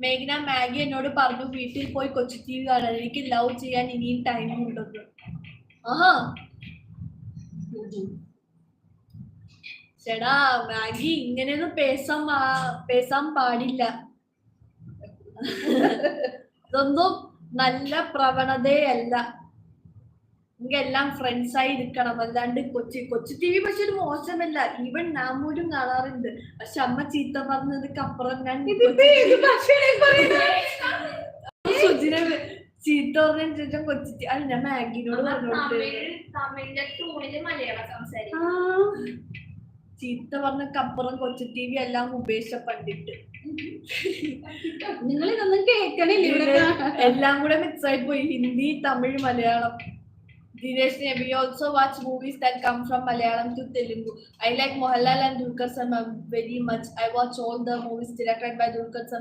മേഘ്ന Maggi എന്നോട് പറഞ്ഞു വീട്ടിൽ പോയി കൊച്ചു ടി വി കാണാൻ, എനിക്ക് ലവ് ചെയ്യാൻ ഇനിയും ടൈം ഉണ്ടെന്ന്. ആഹാ ചേടാ മാഗി ഇങ്ങനെയൊന്നും പേസാൻ പാടില്ല. ഇതൊന്നും നല്ല പ്രവണതയല്ല. എല്ലാം ഫ്രണ്ട്സ് ആയി ഇരിക്കണം, അല്ലാണ്ട് കൊച്ചു ടി വി പക്ഷെ ഒരു മോശമല്ല. ഈവൻ ഞാൻ പോലും കാണാറുണ്ട്. പക്ഷെ അമ്മ ചീത്ത പറഞ്ഞതൊക്കെ അപ്പുറം ഞാൻ സുജിനെ ചീത്ത പറഞ്ഞതിന് ശേഷം കൊച്ചു അല്ല ഞാൻ മാഗിനോട് പറഞ്ഞോട്ട് ചീത്ത പറഞ്ഞൊക്കെ അപ്പുറം കൊച്ചു ടി വി എല്ലാം ഉപേക്ഷ പണ്ടിട്ട് നിങ്ങൾ ഇതൊന്നും കേൾക്കണില്ല, എല്ലാം കൂടെ മിക്സ് ആയി പോയി, Hindi Tamil Malayalam. Dinesh, we also watch movies that come from Malayalam to Telugu. I like Mohanlal and Dulquer Salmaan very much. I watch all the movies directed by Dulquer Salmaan.